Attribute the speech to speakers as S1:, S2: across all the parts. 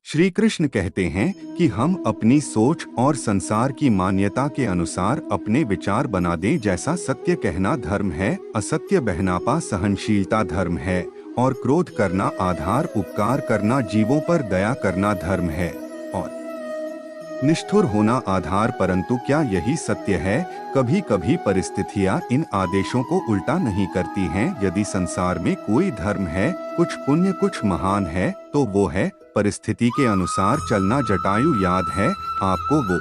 S1: श्री कृष्ण कहते हैं कि हम अपनी सोच और संसार की मान्यता के अनुसार अपने विचार बना दें। जैसा सत्य कहना धर्म है, असत्य बहनापा सहनशीलता धर्म है, और क्रोध करना आधार, उपकार करना, जीवों पर दया करना धर्म है, और निष्ठुर होना आधार। परंतु क्या यही सत्य है? कभी कभी परिस्थितियां इन आदेशों को उल्टा नहीं करती हैं। यदि संसार में कोई धर्म है, कुछ पुण्य, कुछ महान है, तो वो है परिस्थिति के अनुसार चलना। जटायु याद है आपको, वो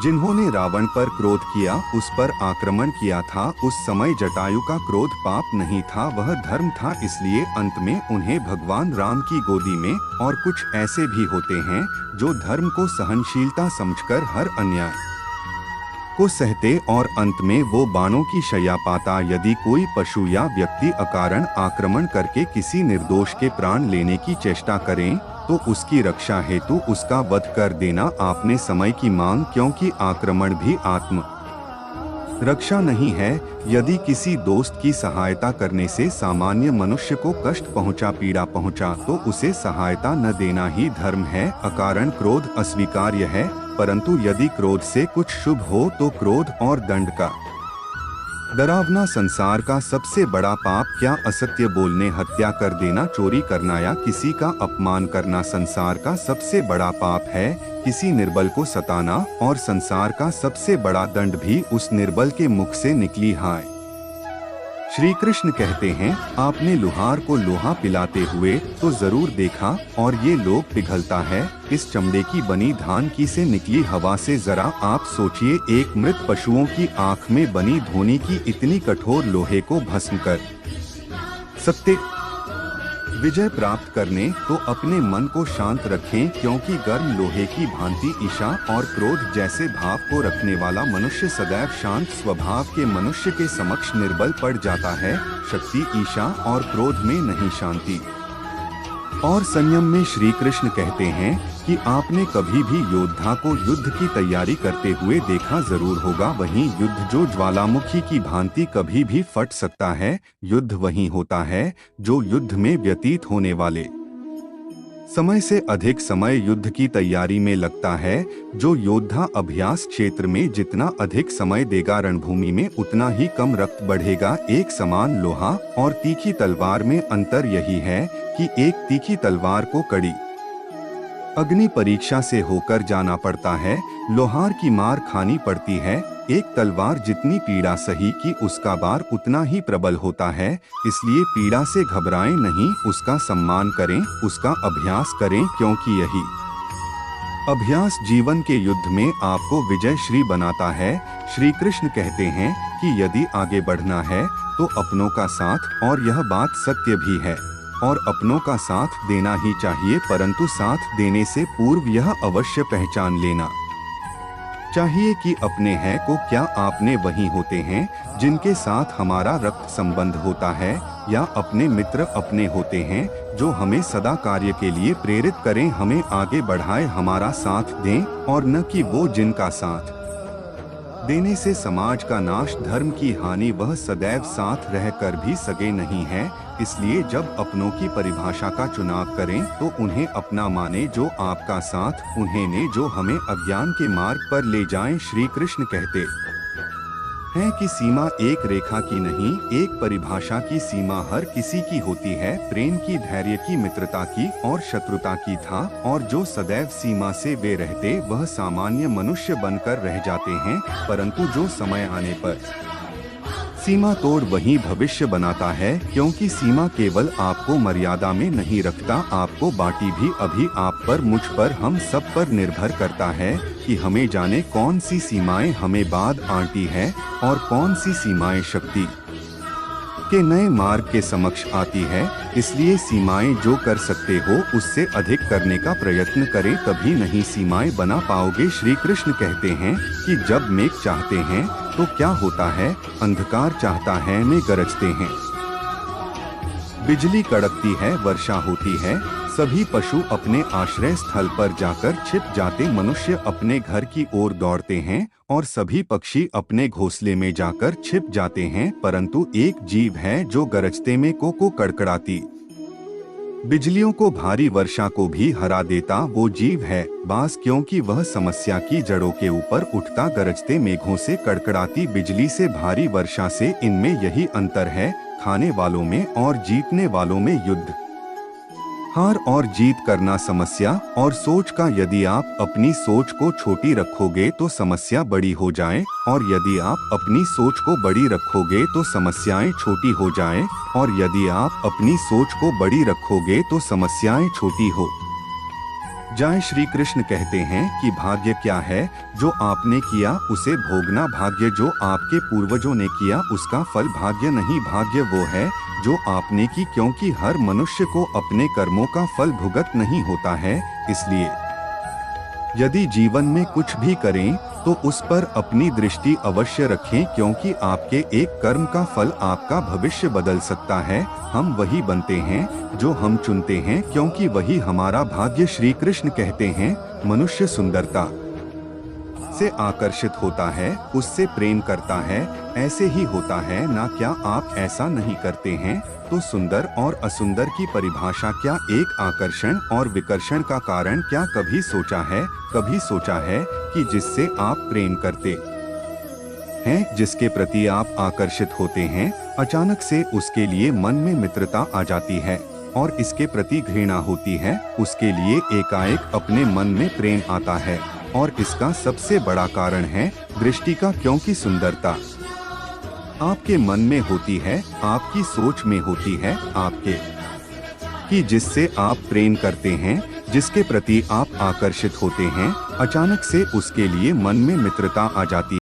S1: जिन्होंने रावण पर क्रोध किया, उस पर आक्रमण किया था। उस समय जटायु का क्रोध पाप नहीं था, वह धर्म था। इसलिए अंत में उन्हें भगवान राम की गोदी में। और कुछ ऐसे भी होते हैं जो धर्म को सहनशीलता समझकर हर अन्याय को सहते और अंत में वो बाणों की शैया पाता। यदि कोई पशु या व्यक्ति अकारण आक्रमण करके किसी निर्दोष के प्राण लेने की चेष्टा करें, तो उसकी रक्षा हेतु उसका वध कर देना आपने समय की मांग, क्योंकि आक्रमण भी आत्म रक्षा नहीं है। यदि किसी दोस्त की सहायता करने से सामान्य मनुष्य को कष्ट पहुंचा, पीड़ा पहुंचा, तो उसे सहायता न देना ही धर्म है। अकारण क्रोध अस्वीकार्य है, परंतु यदि क्रोध से कुछ शुभ हो तो क्रोध और दंड का डरावना। संसार का सबसे बड़ा पाप क्या? असत्य बोलने, हत्या कर देना, चोरी करना या किसी का अपमान करना संसार का सबसे बड़ा पाप है। किसी निर्बल को सताना, और संसार का सबसे बड़ा दंड भी उस निर्बल के मुख से निकली हाय। श्री कृष्ण कहते हैं, आपने लोहार को लोहा पिलाते हुए तो जरूर देखा, और ये लोग पिघलता है इस चमड़े की बनी धान की से निकली हवा से। जरा आप सोचिए, एक मृत पशुओं की आंख में बनी धोनी की इतनी कठोर लोहे को भस्म कर सत्य विजय प्राप्त करने, तो अपने मन को शांत रखें, क्योंकि गर्म लोहे की भांति ईर्ष्या और क्रोध जैसे भाव को रखने वाला मनुष्य सदैव शांत स्वभाव के मनुष्य के समक्ष निर्बल पड़ जाता है। शक्ति ईर्ष्या और क्रोध में नहीं, शांति और संयम में। श्री कृष्ण कहते हैं कि आपने कभी भी योद्धा को युद्ध की तैयारी करते हुए देखा जरूर होगा। वहीं युद्ध जो ज्वालामुखी की भांति कभी भी फट सकता है। युद्ध वही होता है जो युद्ध में व्यतीत होने वाले समय से अधिक समय युद्ध की तैयारी में लगता है। जो योद्धा अभ्यास क्षेत्र में जितना अधिक समय देगा, रणभूमि में उतना ही कम रक्त बढ़ेगा। एक समान लोहा और तीखी तलवार में अंतर यही है कि एक तीखी तलवार को कड़ी अग्नि परीक्षा से होकर जाना पड़ता है, लोहार की मार खानी पड़ती है। एक तलवार जितनी पीड़ा सही कि उसका बार उतना ही प्रबल होता है। इसलिए पीड़ा से घबराएं नहीं, उसका सम्मान करें, उसका अभ्यास करें, क्योंकि यही अभ्यास जीवन के युद्ध में आपको विजय श्री बनाता है। श्री कृष्ण कहते हैं कि यदि आगे बढ़ना है तो अपनों का साथ, और यह बात सत्य भी है, और अपनों का साथ देना ही चाहिए। परंतु साथ देने से पूर्व यह अवश्य पहचान लेना चाहिए कि अपने हैं को क्या आपने वही होते हैं जिनके साथ हमारा रक्त संबंध होता है, या अपने मित्र अपने होते हैं जो हमें सदा कार्य के लिए प्रेरित करें, हमें आगे बढ़ाए, हमारा साथ दें, और न कि वो जिनका साथ देने से समाज का नाश, धर्म की हानि, वह सदैव साथ रहकर भी सगे नहीं है। इसलिए जब अपनों की परिभाषा का चुनाव करें तो उन्हें अपना माने जो आपका साथ, उन्हें ने जो हमें अज्ञान के मार्ग पर ले जाएं। श्री कृष्ण कहते हैं कि सीमा एक रेखा की नहीं, एक परिभाषा की सीमा हर किसी की होती है। प्रेम की, धैर्य की, मित्रता की और शत्रुता की था, और जो सदैव सीमा से वे रहते वह सामान्य मनुष्य बनकर रह जाते हैं। परंतु जो समय आने पर सीमा तोड़ वही भविष्य बनाता है, क्योंकि सीमा केवल आपको मर्यादा में नहीं रखता, आपको बाटी भी अभी आप पर, मुझ पर, हम सब पर निर्भर करता है कि हमें जाने कौन सी सीमाएं हमें बाद आंटी है और कौन सी सीमाएं शक्ति के नए मार्ग के समक्ष आती है। इसलिए सीमाएं जो कर सकते हो उससे अधिक करने का प्रयत्न करें, तभी नहीं सीमाएं बना पाओगे। श्री कृष्ण कहते हैं कि जब मेघ चाहते हैं तो क्या होता है, अंधकार चाहता है में गरजते हैं, बिजली कड़कती है, वर्षा होती है, सभी पशु अपने आश्रय स्थल पर जाकर छिप जाते, मनुष्य अपने घर की ओर दौड़ते हैं, और सभी पक्षी अपने घोंसले में जाकर छिप जाते हैं। परंतु एक जीव है जो गरजते में को कड़कड़ाती बिजलियों को भारी वर्षा को भी हरा देता वो जीव है बांस, क्योंकि वह समस्या की जड़ों के ऊपर उठता गरजते मेघों से, कड़कड़ाती बिजली से, भारी वर्षा से। इनमें यही अंतर है, खाने वालों में और जीतने वालों में युद्ध। हार और जीत करना समस्या और सोच का। यदि आप अपनी सोच को छोटी रखोगे तो समस्या बड़ी हो जाए, और यदि आप अपनी सोच को बड़ी रखोगे तो समस्याएं छोटी हो जाएं, और यदि आप अपनी सोच को बड़ी रखोगे तो समस्याएं छोटी हो जाएं। श्री कृष्ण कहते हैं कि भाग्य क्या है? जो आपने किया उसे भोगना। भाग्य जो आपके पूर्वजों ने किया उसका फल। भाग्य नहीं, भाग्य वो है जो आपने की, क्योंकि हर मनुष्य को अपने कर्मों का फल भुगत नहीं होता है। इसलिए यदि जीवन में कुछ भी करें तो उस पर अपनी दृष्टि अवश्य रखें, क्योंकि आपके एक कर्म का फल आपका भविष्य बदल सकता है। हम वही बनते हैं जो हम चुनते हैं, क्योंकि वही हमारा भाग्य। श्री कृष्ण कहते हैं, मनुष्य सुंदरता से आकर्षित होता है, उससे प्रेम करता है, ऐसे ही होता है ना? क्या आप ऐसा नहीं करते हैं? तो सुंदर और असुंदर की परिभाषा क्या? एक आकर्षण और विकर्षण का कारण क्या कभी सोचा है कि जिससे आप प्रेम करते हैं, जिसके प्रति आप आकर्षित होते हैं, अचानक से उसके लिए मन में मित्रता आ जाती है और इसके प्रति घृणा होती है, उसके लिए एकाएक अपने मन में प्रेम आता है। और इसका सबसे बड़ा कारण है दृष्टि का, क्योंकि सुंदरता आपके मन में होती है, आपकी सोच में होती है, आपके कि जिससे आप प्रेम करते हैं, जिसके प्रति आप आकर्षित होते हैं, अचानक से उसके लिए मन में मित्रता आ जाती है।